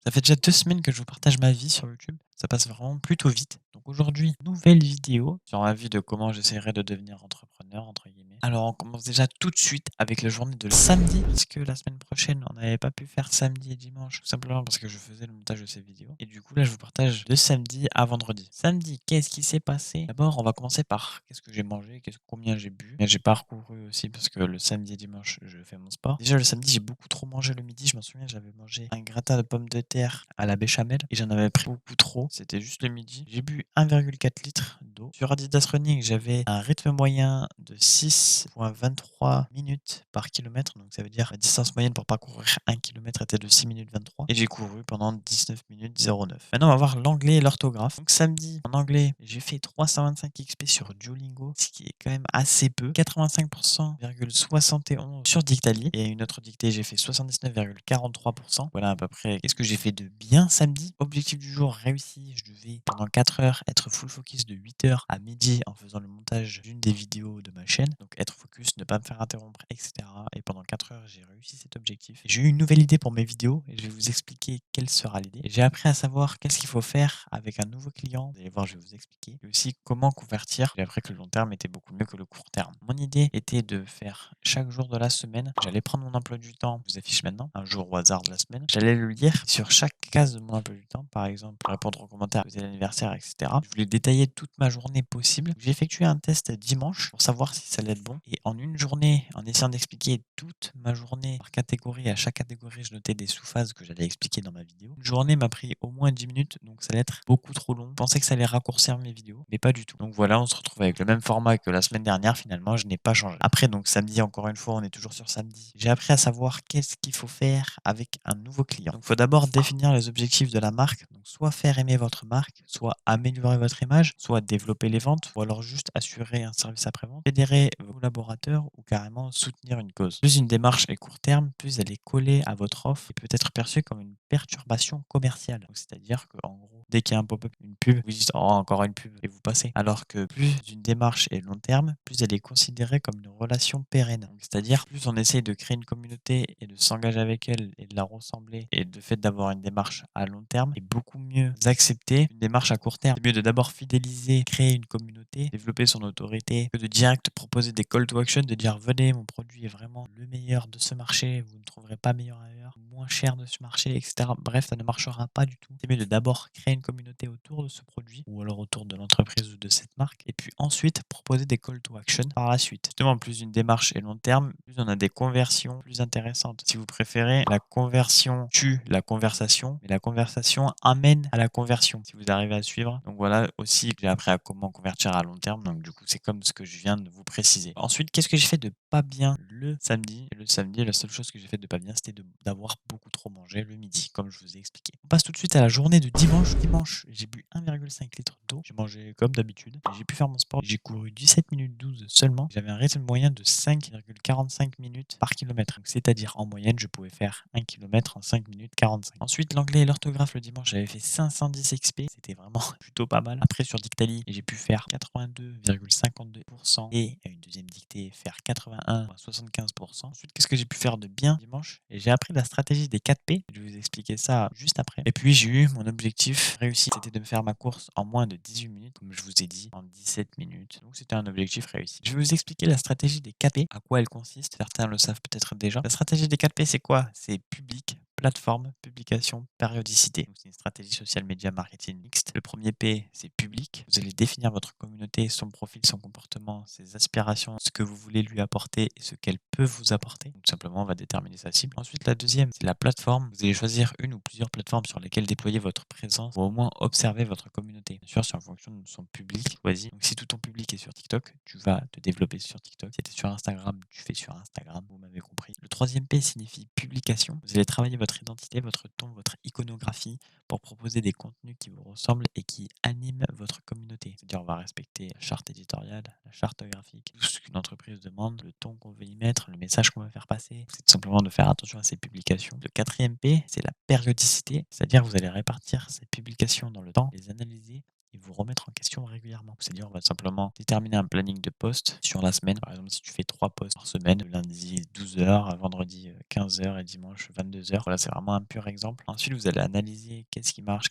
Ça fait déjà 2 semaines que je vous partage ma vie sur YouTube. Ça passe vraiment plutôt vite. Donc aujourd'hui, nouvelle vidéo sur ma vie de comment j'essaierai de devenir «entrepreneur» entre guillemets. Alors on commence déjà tout de suite avec la journée de samedi, parce que la semaine prochaine, on n'avait pas pu faire samedi et dimanche, tout simplement parce que je faisais le montage de ces vidéos. Et du coup là, je vous partage de samedi à vendredi. Samedi, qu'est-ce qui s'est passé? D'abord, on va commencer par qu'est-ce que j'ai mangé, combien j'ai bu. Et j'ai parcouru aussi parce que le samedi et dimanche, je fais mon sport. Déjà le samedi, j'ai beaucoup trop mangé le midi. Je m'en souviens, j'avais mangé un gratin de pommes de terre à la béchamel et j'en avais pris beaucoup trop. C'était juste le midi. J'ai bu 1,4 litre d'eau. Sur Adidas Running, j'avais un rythme moyen de 6,23 minutes par kilomètre. Donc ça veut dire la distance moyenne pour parcourir 1 kilomètre était de 6 minutes 23. Et j'ai couru pendant 19 minutes 09. Maintenant, on va voir l'anglais et l'orthographe. Donc samedi, en anglais, j'ai fait 325 XP sur Duolingo, ce qui est quand même assez peu. 85,71 sur Dictali. Et une autre dictée, j'ai fait 79,43%. Voilà à peu près qu'est-ce que j'ai fait de bien samedi. Objectif du jour réussi. Je devais pendant 4 heures être full focus de 8 heures à midi en faisant le montage d'une des vidéos de ma chaîne. Donc être focus, ne pas me faire interrompre, etc. Et pendant 4 heures, j'ai réussi cet objectif. J'ai eu une nouvelle idée pour mes vidéos et je vais vous expliquer quelle sera l'idée. J'ai appris à savoir qu'est-ce qu'il faut faire avec un nouveau client. Vous allez voir, je vais vous expliquer. Et aussi comment convertir. J'ai appris que le long terme était beaucoup mieux que le court terme. Mon idée était de faire chaque jour de la semaine. J'allais prendre mon emploi du temps, je vous affiche maintenant, un jour au hasard de la semaine. J'allais le lire sur chaque case de mon emploi du temps, par exemple, répondre aux commentaires, fêter l'anniversaire, etc. Je voulais détailler toute ma journée possible. J'ai effectué un test dimanche pour savoir si ça allait être bon. Et en une journée, en essayant d'expliquer toute ma journée par catégorie, à chaque catégorie, je notais des sous-phases que j'allais expliquer dans ma vidéo. Une journée m'a pris au moins 10 minutes, donc ça allait être beaucoup trop long. Je pensais que ça allait raccourcir mes vidéos, mais pas du tout. Donc voilà, on se retrouve avec le même format que la semaine dernière. Finalement, je n'ai pas changé. Après, donc samedi, encore une fois, on est toujours sur samedi. J'ai appris à savoir qu'est-ce qu'il faut faire avec un nouveau client. Donc, il faut d'abord définir les objectifs de la marque. Donc, soit faire aimer votre marque, soit améliorer votre image, soit développer les ventes, ou alors juste assurer un service après-vente, fédérer vos collaborateurs ou carrément soutenir une cause. Plus une démarche est court terme, plus elle est collée à votre offre et peut être perçue comme une perturbation commerciale. Donc, c'est-à-dire qu'en gros, dès qu'il y a un pop-up, une pub, vous dites oh, encore une pub et vous passez. Alors que plus une démarche est long terme, plus elle est considérée comme une relation pérenne. Donc, c'est-à-dire plus on essaye de créer une communauté et de s'engager avec elle et de la ressembler et le fait d'avoir une démarche à long terme est beaucoup mieux accepté qu'une démarche à court terme. C'est mieux de d'abord fidéliser, créer une communauté, développer son autorité, que de direct proposer des call to action, de dire venez, mon produit est vraiment le meilleur de ce marché, vous ne trouverez pas meilleur ailleurs, moins cher de ce marché, etc. Bref, ça ne marchera pas du tout. C'est mieux de d'abord créer une communauté autour de ce produit ou alors autour de l'entreprise ou de cette marque et puis ensuite proposer des call to action par la suite. Justement, plus une démarche est long terme, plus on a des conversions plus intéressantes. Si vous préférez, la conversion tue la conversation, mais la conversation amène à la conversion, si vous arrivez à suivre. Donc voilà aussi que j'ai appris à comment convertir à long terme. Donc du coup, c'est comme ce que je viens de vous préciser. Ensuite, qu'est-ce que j'ai fait de pas bien le samedi? Le samedi, la seule chose que j'ai fait de pas bien, c'était d'avoir beaucoup trop mangé le midi, comme je vous ai expliqué. On passe tout de suite à la journée de dimanche. Dimanche, j'ai bu 1,5 litre d'eau. J'ai mangé comme d'habitude. J'ai pu faire mon sport. J'ai couru 17 minutes 12 seulement. J'avais un rythme moyen de 5,45 minutes par kilomètre. C'est-à-dire en moyenne, je pouvais faire 1 kilomètre en 5 minutes 45. Ensuite, l'anglais et l'orthographe le dimanche, j'avais fait 510 XP. C'était vraiment plutôt pas mal. Après, sur Dictali, j'ai pu faire 82,52% et une deuxième dictée faire 81,75%. Ensuite, qu'est-ce que j'ai pu faire de bien dimanche? Et j'ai appris la stratégie des 4 P. Je vais vous expliquer ça juste après. Et puis, j'ai eu mon objectif réussi. C'était de me faire ma course en moins de 18 minutes, comme je vous ai dit, en 17 minutes. Donc, c'était un objectif réussi. Je vais vous expliquer la stratégie des 4 P, à quoi elle consiste. Certains le savent peut-être déjà. La stratégie des 4 P, c'est quoi? C'est public, plateforme, publication, périodicité. C'est une stratégie social media marketing mixte. Le premier P, c'est public. Vous allez définir votre communauté, son profil, son comportement, ses aspirations, ce que vous voulez lui apporter et ce qu'elle peut vous apporter. Tout simplement, on va déterminer sa cible. Ensuite, la deuxième, c'est la plateforme. Vous allez choisir une ou plusieurs plateformes sur lesquelles déployer votre présence ou au moins observer votre communauté. Bien sûr, c'est en fonction de son public choisi. Donc, si tout ton public est sur TikTok, tu vas te développer sur TikTok. Si tu es sur Instagram, tu fais sur Instagram. Vous m'avez compris. Le troisième P signifie publication. Vous allez travailler votre identité, votre ton, votre iconographie pour proposer des contenus qui vous ressemblent et qui animent votre communauté. C'est-à-dire, on va respecter la charte éditoriale, la charte graphique, tout ce qu'une entreprise demande, le ton qu'on veut y mettre, le message qu'on veut faire passer. C'est tout simplement de faire attention à ces publications. Le quatrième P, c'est la périodicité, c'est-à-dire que vous allez répartir ces publications dans le temps, les analyser et vous remettre en question régulièrement. C'est-à-dire, on va simplement déterminer un planning de posts sur la semaine. Par exemple, si tu fais 3 posts par semaine, lundi 12 heures, vendredi 15 heures et dimanche 22 heures. Voilà, c'est vraiment un pur exemple. Ensuite, vous allez analyser qu'est-ce qui marche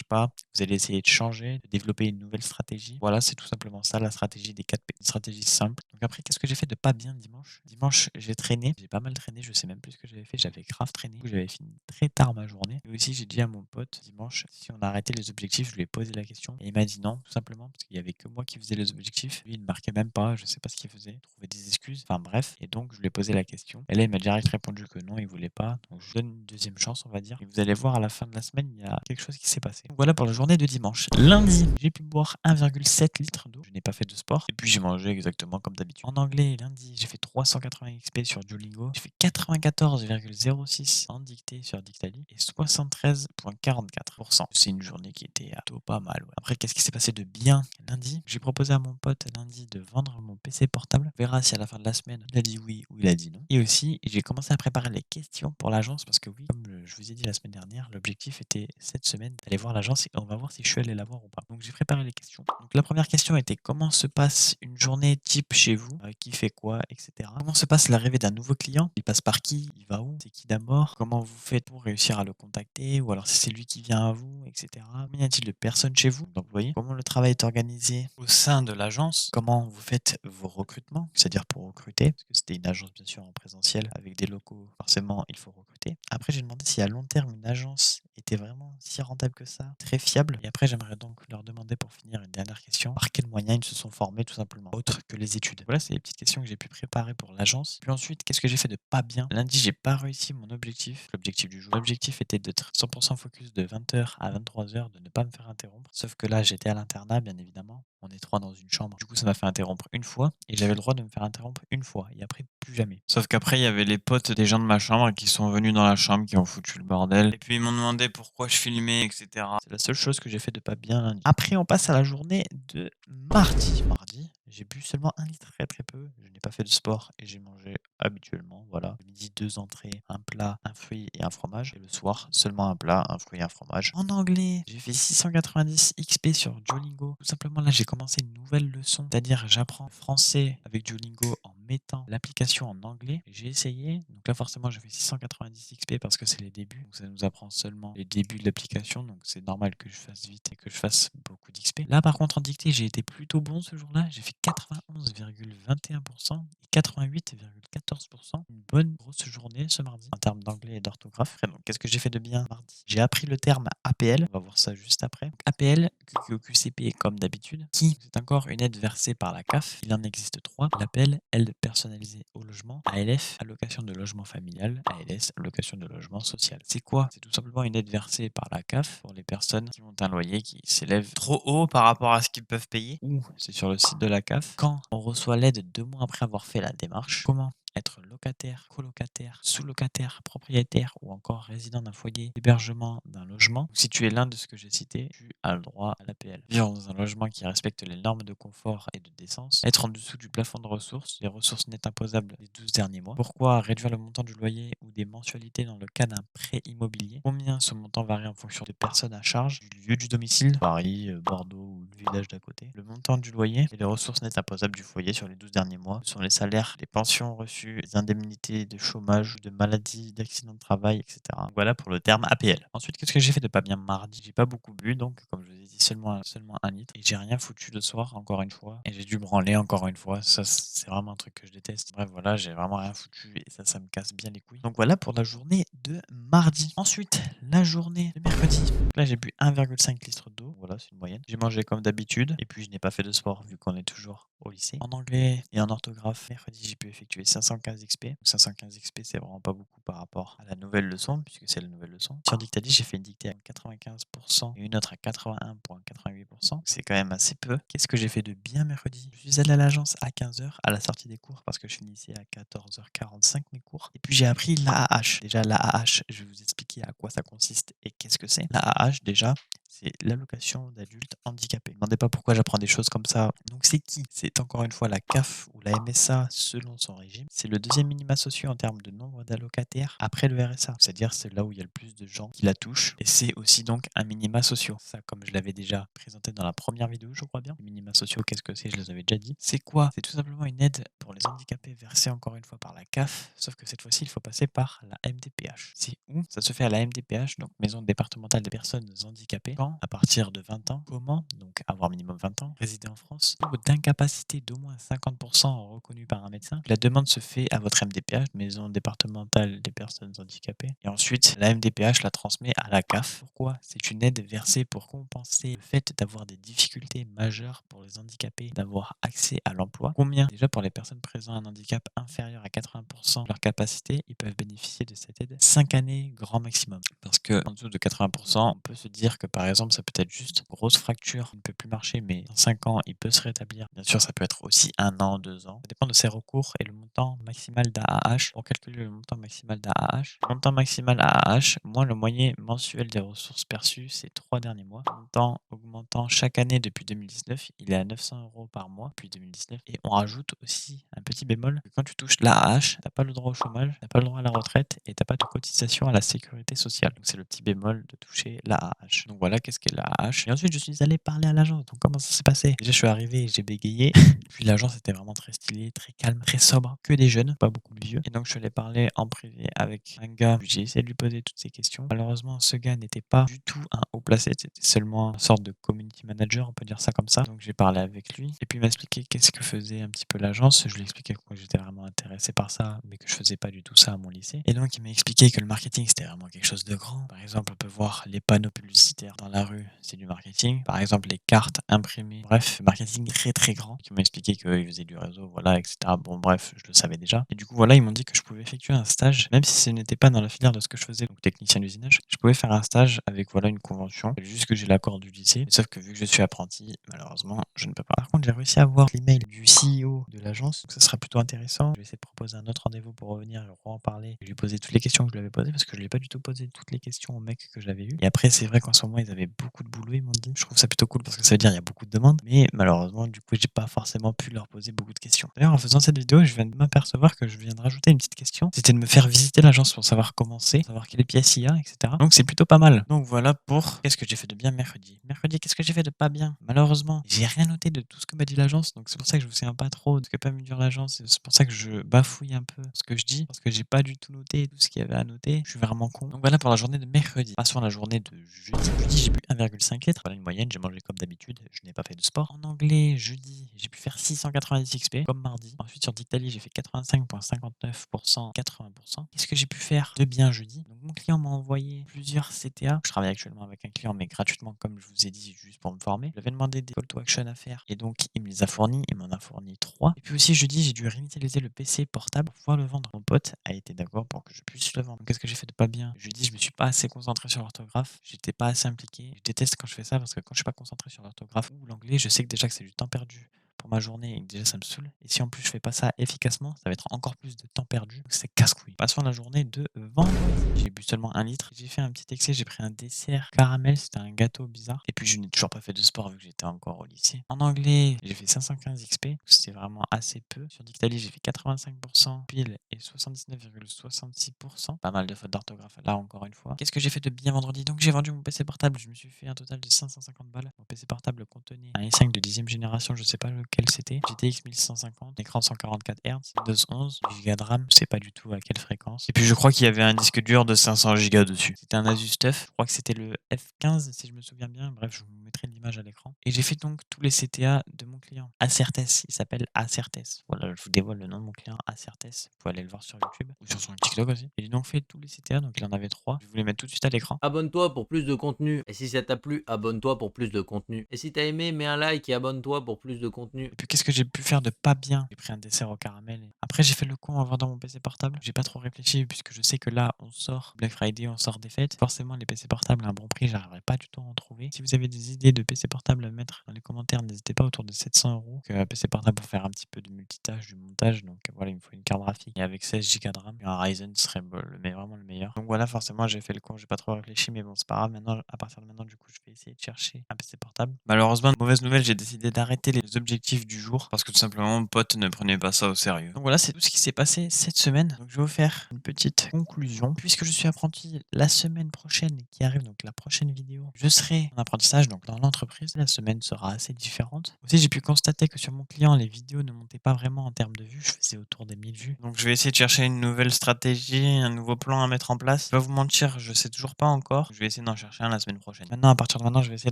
pas. Vous allez essayer de changer, de développer une nouvelle stratégie. Voilà, c'est tout simplement ça, la stratégie des 4 P. Une stratégie simple. Donc après, qu'est-ce que j'ai fait de pas bien dimanche? Dimanche, j'ai traîné. J'ai pas mal traîné. Je sais même plus ce que j'avais fait. J'avais grave traîné. Du coup, j'avais fini très tard ma journée. Et aussi, j'ai dit à mon pote dimanche, si on arrêtait les objectifs, je lui ai posé la question. Et il m'a dit non, tout simplement, parce qu'il y avait que moi qui faisais les objectifs. Lui, il ne marquait même pas. Je sais pas ce qu'il faisait. Il trouvait des excuses. Enfin bref. Et donc, je lui ai posé la question. Et là, il m'a direct répondu que non, il voulait pas. Donc, je lui donne une deuxième chance, on va dire. Et vous allez voir à la fin de la semaine, il y a quelque chose qui s'est passé. Donc, voilà pour la journée de dimanche. Lundi, j'ai pu boire 1,7 litres d'eau. Je n'ai pas fait de sport. Et puis, j'ai mangé exactement comme d'habitude. En anglais, lundi, j'ai fait 380 XP sur Duolingo. J'ai fait 94,06 en dictée sur Dictali et 73,44%. C'est une journée qui était plutôt pas mal. Ouais. Après, qu'est-ce qui s'est passé de bien lundi? J'ai proposé à mon pote lundi de vendre mon PC portable. On verra si à la fin de la semaine, il a dit oui ou il a dit non. Et aussi, j'ai commencé à préparer les questions pour l'agence parce que oui, comme je vous ai dit la semaine dernière, l'objectif était cette semaine d'aller voir l'agence et on va voir si je suis allé la voir ou pas. Donc j'ai préparé les questions. Donc la première question était comment se passe une journée type chez vous? Qui fait quoi, etc. Comment se passe l'arrivée d'un nouveau client? Il passe par qui? Il va où? C'est qui d'abord? Comment vous faites pour réussir à le contacter? Ou alors si c'est lui qui vient à vous, etc. Combien y a-t-il de personnes chez vous? Donc vous voyez comment le travail est organisé au sein de l'agence? Comment vous faites vos recrutements? C'est-à-dire pour recruter, parce que c'était une agence bien sûr en présentiel avec des locaux, forcément il faut recruter. Après j'ai demandé si à long terme une agence était vraiment si rentable que ça, très fiable. Et après j'aimerais donc leur demander pour finir une dernière question, par quels moyens ils se sont formés tout simplement, autre que les études. Voilà, c'est les petites questions que j'ai pu préparer pour l'agence. Puis ensuite, qu'est-ce que j'ai fait de pas bien? Lundi, j'ai pas réussi mon objectif, l'objectif du jour. L'objectif était d'être 100% focus de 20 h à 23 h, de ne pas me faire interrompre. Sauf que là, j'étais à l'internat, bien évidemment. On est 3 dans une chambre. Du coup, ça m'a fait interrompre une fois et j'avais le droit de me faire interrompre une fois et après plus jamais. Sauf qu'après, il y avait les potes des gens de ma chambre qui sont venus dans la chambre, qui ont foutu le bordel. Et puis ils m'ont demandé pourquoi je filmais, etc. C'est la seule chose que j'ai fait de pas bien lundi. Après, on passe à la journée de mardi. Mardi, j'ai bu seulement 1 litre, très très peu. Je n'ai pas fait de sport et j'ai mangé habituellement. Voilà. Le midi, 2 entrées, un plat, un fruit et un fromage. Et le soir, seulement un plat, un fruit et un fromage. En anglais, j'ai fait 690 XP sur Duolingo. Tout simplement, là, j'ai commencé une nouvelle leçon. C'est-à-dire, j'apprends français avec Duolingo en mettant l'application en anglais. J'ai essayé. Donc là, forcément, j'ai fait 690 XP parce que c'est les débuts. Donc ça nous apprend seulement les débuts de l'application. Donc c'est normal que je fasse vite et que je fasse beaucoup d'XP. Là, par contre, en dictée, j'ai été plutôt bon ce jour-là. J'ai fait 91,21% et 88,14%. Une bonne grosse journée ce mardi en termes d'anglais et d'orthographe. Donc, qu'est-ce que j'ai fait de bien mardi? J'ai appris le terme APL. On va voir ça juste après. Donc, APL, QQCP comme d'habitude. Qui c'est encore une aide versée par la CAF. Il en existe 3. L'APL, aide personnalisée au logement. ALF, allocation de logement familial. ALS, allocation de logement social. C'est quoi? C'est tout simplement une aide versée par la CAF pour les personnes qui ont un loyer qui s'élève trop haut par rapport à ce qu'ils peuvent payer. Ou c'est sur le site de la CAF. Quand on reçoit l'aide 2 mois après avoir fait la démarche, comment être locataire, colocataire, sous-locataire, propriétaire ou encore résident d'un foyer d'hébergement d'un logement. Si tu es l'un de ce que j'ai cité, tu as le droit à l'APL. Vivre dans un logement qui respecte les normes de confort et de décence. Être en dessous du plafond de ressources, les ressources nettes imposables des 12 derniers mois. Pourquoi réduire le montant du loyer ou des mensualités dans le cas d'un prêt immobilier? Combien ce montant varie en fonction des personnes à charge, du lieu du domicile, Paris, Bordeaux ou le village d'à côté. Le montant du loyer et les ressources nettes imposables du foyer sur les 12 derniers mois. Ce sont les salaires, les pensions reçues, les indemnités de chômage, de maladie, d'accident de travail, etc. Voilà pour le terme APL. Ensuite, qu'est-ce que j'ai fait de pas bien mardi? J'ai pas beaucoup bu, donc comme je vous ai dit, seulement 1 litre. Et j'ai rien foutu le soir, encore une fois. Et j'ai dû branler encore une fois. Ça, c'est vraiment un truc que je déteste. Bref, voilà, j'ai vraiment rien foutu et ça me casse bien les couilles. Donc voilà pour la journée de mardi. Ensuite, la journée de mercredi. Donc là, j'ai bu 1,5 litre d'eau. Voilà, c'est une moyenne. J'ai mangé comme d'habitude. Et puis, je n'ai pas fait de sport vu qu'on est toujours au lycée. En anglais et en orthographe, mercredi, j'ai pu effectuer 515 XP. Donc 515 XP, c'est vraiment pas beaucoup par rapport à la nouvelle leçon, puisque c'est la nouvelle leçon. Sur Dictadi, j'ai fait une dictée à 95% et une autre à 81,88%. C'est quand même assez peu. Qu'est-ce que j'ai fait de bien mercredi? Je suis allé à l'agence à 15 h à la sortie des cours parce que je finissais à 14h45 mes cours. Et puis j'ai appris l'AAH. Déjà, l'AAH, je vais vous expliquer à quoi ça consiste et qu'est-ce que c'est. L'AAH, déjà, c'est l'allocation d'adulte handicapé. Ne me demandez pas pourquoi j'apprends des choses comme ça. Donc c'est qui? C'est encore une fois la CAF ou la MSA selon son régime. C'est le deuxième minima social en termes de nombre d'allocataires après le RSA. C'est-à-dire c'est là où il y a le plus de gens qui la touchent. Et c'est aussi donc un minima social. Ça, comme je l'avais déjà présenté dans la première vidéo, je crois bien. Les minima sociaux, qu'est-ce que c'est? Je les avais déjà dit. C'est quoi? C'est tout simplement une aide pour les handicapés versée encore une fois par la CAF. Sauf que cette fois-ci, il faut passer par la MDPH. C'est où? Ça se fait à la MDPH, donc Maison départementale des personnes handicapées. Quand? À partir de 20 ans. Comment? Donc avoir minimum 20 ans, résider en France, ou d'incapacité d'au moins 50% reconnue par un médecin. La demande se fait à votre MDPH, Maison départementale des personnes handicapées. Et ensuite, la MDPH la transmet à la CAF. Pourquoi? C'est une aide versée pour compenser le fait d'avoir des difficultés majeures pour les handicapés d'avoir accès à l'emploi. Combien? Déjà pour les personnes présentant un handicap inférieur à 80% de leur capacité, ils peuvent bénéficier de cette aide 5 années grand maximum. Parce que en dessous de 80%, on peut se dire que par exemple ça peut être juste une grosse fracture, il ne peut plus marcher, mais dans 5 ans il peut se rétablir. Bien sûr, ça peut être aussi 1 an, 2 ans. Ça dépend de ses recours et le montant maximal d'AAH. Pour calculer le montant maximal d'AAH, le montant maximal AAH moins le moyen mensuel des ressources perçues ces 3 derniers mois. Le montant augmentant chaque année depuis 2019, il est à 900 € par mois depuis 2019. Et on rajoute aussi un petit bémol, que quand tu touches l'AAH, t'as pas le droit au chômage, t'as pas le droit à la retraite et t'as pas de cotisation à la sécurité sociale. Donc c'est le petit bémol de toucher l'AAH. Donc voilà, qu'est-ce qu'est l'AAH. Et ensuite, je suis allé parler à l'agence. Donc comment ça s'est passé? Déjà, je suis arrivé, j'ai bégayé. Puis l'agence était vraiment très stylée, très calme, très sobre, que des jeunes, pas beaucoup de vieux. Et donc je suis allé parler en privé avec un gars. J'ai essayé de lui poser toutes ces questions. Malheureusement, ce gars n'était pas du tout un haut placé, c'était seulement une sorte de community manager, on peut dire ça comme ça. Donc j'ai parlé avec lui et puis il m'a expliqué qu'est-ce que faisait un petit peu l'agence. Je lui ai expliqué que j'étais vraiment intéressé par ça, mais que je faisais pas du tout ça à mon lycée. Et donc il m'a expliqué que le marketing c'était vraiment quelque chose de grand. Par exemple, on peut voir les panneaux publicitaires dans la rue, c'est du marketing. Par exemple, les cartes imprimées. Bref, le marketing très très grand. Il m'a expliqué qu'il faisait du réseau, voilà, etc. Bon, bref, je le savais déjà. Et du coup, voilà, ils m'ont dit que je pouvais effectuer un stage, même si ce n'était pas dans la filière de ce que je faisais, donc technicien d'usinage. Je pouvais faire un stage avec, voilà, une convention. Il fallait juste que j'ai l'accord du lycée. Sauf que vu que je suis apprenti, malheureusement, je ne peux pas. Par contre, j'ai réussi à avoir l'email du CEO de l'agence, donc ça sera plutôt intéressant. Je vais essayer de proposer un autre rendez-vous pour revenir et en parler. Je lui poser toutes les questions que je lui avais posées, parce que je lui ai pas du tout posé toutes les questions aux mecs que j'avais eu. Et après, c'est vrai qu'en ce moment, ils avaient beaucoup de boulot, ils m'ont dit. Je trouve ça plutôt cool parce que ça veut dire qu'il y a beaucoup de demandes. Mais malheureusement, du coup, j'ai pas forcément pu leur poser beaucoup de questions. D'ailleurs, en faisant cette vidéo, je viens de m'apercevoir que je viens de rajouter une petite question. C'était de me faire visiter l'agence pour savoir comment c'est, savoir quelles pièces il y a, etc. Donc c'est plutôt pas mal. Donc voilà pour qu'est-ce que j'ai fait de bien mercredi. Mercredi, qu'est-ce que j'ai fait de pas bien? Malheureusement, j'ai rien noté de tout ce que m'a dit l'agence. Donc c'est pour ça que je vous souviens pas trop de ce que peut me dire l'agence. C'est pour ça que je bafouille un peu ce que je dis. Parce que j'ai pas du tout noté tout ce qu'il y avait à noter. Je suis vraiment con. Donc voilà pour la journée de mercredi. Passons à la journée de jeudi. Jeudi, j'ai bu 1,5 litres. Voilà une moyenne. J'ai mangé comme d'habitude. Je n'ai pas fait de sport. En anglais, jeudi, j'ai pu faire 690 XP comme mardi. Ensuite, sur Dictali, j'ai fait 85,59%, 80%. Qu'est-ce que j'ai pu faire de bien jeudi? Donc, mon client m'a envoyé plusieurs CTA. Je travaille actuellement avec un client, mais gratuitement, comme je vous ai dit, juste pour me former. Je lui avais demandé des call to action à faire et donc il me les a fournis. Il m'en a fourni 3. Et puis aussi, jeudi, j'ai dû réinitialiser le PC portable pour pouvoir le vendre. Mon pote a été d'accord pour que je puisse le vendre. Donc, qu'est-ce que j'ai fait de pas bien? Jeudi, je me suis pas assez concentré sur l'orthographe. J'étais pas assez impliqué. Je déteste quand je fais ça parce que quand je suis pas concentré sur l'orthographe ou l'anglais, je sais que déjà que c'est du temps perdu pour ma journée et que déjà ça me saoule. Et si en plus je fais pas ça efficacement, ça va être encore plus de temps perdu. Donc c'est casse-couille. Passons à la journée de vendredi. J'ai bu seulement 1 litre. J'ai fait un petit excès. J'ai pris un dessert caramel. C'était un gâteau bizarre. Et puis je n'ai toujours pas fait de sport vu que j'étais encore au lycée. En anglais, j'ai fait 515 XP. C'était vraiment assez peu. Sur Dictali, j'ai fait 85% pile et 79,66%. Pas mal de fautes d'orthographe là encore une fois. Qu'est-ce que j'ai fait de bien vendredi? Donc j'ai vendu mon PC portable. Je me suis fait un total de 550 balles. Mon PC portable contenait un i5 de 10e génération. Je sais pas lequel c'était. GTX 1150, écran 144 Hz, Windows 11, Go de RAM, je sais pas du tout à quelle fréquence. Et puis je crois qu'il y avait un disque dur de 500 Go dessus. C'était un Asus TUF, je crois que c'était le F15 si je me souviens bien. Bref, je vous mettrai l'image à l'écran. Et j'ai fait donc tous les CTA de mon client. Acertes, il s'appelle Acertes. Voilà, je vous dévoile le nom de mon client, Acertes. Vous pouvez aller le voir sur YouTube ou sur son TikTok aussi. Et j'ai donc fait tous les CTA, donc il en avait 3. Je vais vous les mettre tout de suite à l'écran. Abonne-toi pour plus de contenu. Et si ça t'a plu, abonne-toi pour plus de contenu. Et si t'as aimé, mets un like et abonne-toi pour plus de contenu. Et puis qu'est-ce que j'ai pu faire de pas bien? J'ai pris un dessert au caramel. Après, j'ai fait le con en vendant mon PC portable. J'ai pas trop réfléchi puisque je sais que là, on sort Black Friday, on sort des fêtes. Forcément, les PC portables à un bon prix, j'arriverai pas du tout à en trouver. Si vous avez des idées de PC portables à mettre dans les commentaires, n'hésitez pas, autour de 700 €. Un PC portable pour faire un petit peu de multitâche, du montage. Donc voilà, il me faut une carte graphique et avec 16 Go de RAM. Un Ryzen serait vraiment le meilleur. Donc voilà, forcément, j'ai fait le con, j'ai pas trop réfléchi, mais bon, c'est pas grave. Maintenant, à partir de maintenant, du coup, je vais essayer de chercher un PC portable. Malheureusement, mauvaise nouvelle, j'ai décidé d'arrêter les objectifs du jour parce que tout simplement, mon pote ne prenait pas ça au sérieux. Donc voilà, c'est tout ce qui s'est passé cette semaine. Donc je vais vous faire une petite conclusion. Puisque je suis apprenti, la semaine prochaine qui arrive, donc la prochaine vidéo, je serai en apprentissage, donc dans l'entreprise. La semaine sera assez différente. Aussi, j'ai pu constater que sur mon client, les vidéos ne montaient pas vraiment en termes de vues. Je faisais autour des 1000 vues. Donc je vais essayer de chercher une nouvelle stratégie, un nouveau plan à mettre en place. Je vais pas vous mentir, je sais toujours pas encore. Je vais essayer d'en chercher un la semaine prochaine. Maintenant, à partir de maintenant, je vais essayer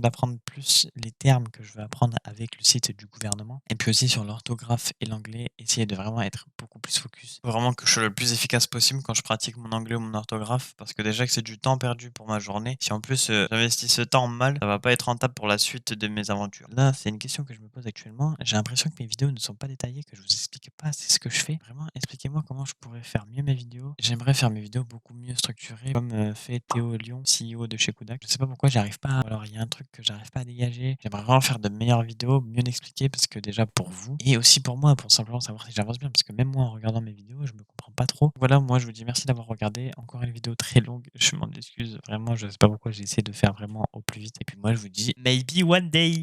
d'apprendre plus les termes que je veux apprendre avec le site du gouvernement. Et puis aussi sur l'orthographe et l'anglais, essayer de vraiment être beaucoup plus focus. Faut vraiment que je sois le plus efficace possible quand je pratique mon anglais ou mon orthographe. Parce que déjà que c'est du temps perdu pour ma journée. Si en plus j'investis ce temps mal, ça va pas être rentable pour la suite de mes aventures. Là, c'est une question que je me pose actuellement. J'ai l'impression que mes vidéos ne sont pas détaillées, que je vous explique pas assez ce que je fais. Vraiment, expliquez-moi comment je pourrais faire mieux mes vidéos. J'aimerais faire mes vidéos beaucoup mieux structurées, comme fait Théo Lyon, CEO de chez Kodak. Je sais pas pourquoi j'arrive pas. Alors, il y a un truc que j'arrive pas à dégager. J'aimerais vraiment faire de meilleures vidéos, mieux expliquer, parce que déjà pour vous, et aussi pour moi, pour simplement savoir si j'avance bien, parce que même moi, en regardant mes vidéos, je me comprends pas trop. Voilà, moi, je vous dis merci d'avoir regardé. Encore une vidéo très longue. Je m'en excuse. Vraiment, je sais pas pourquoi j'ai essayé de faire vraiment au plus vite. Et puis moi, je vous dis maybe one day.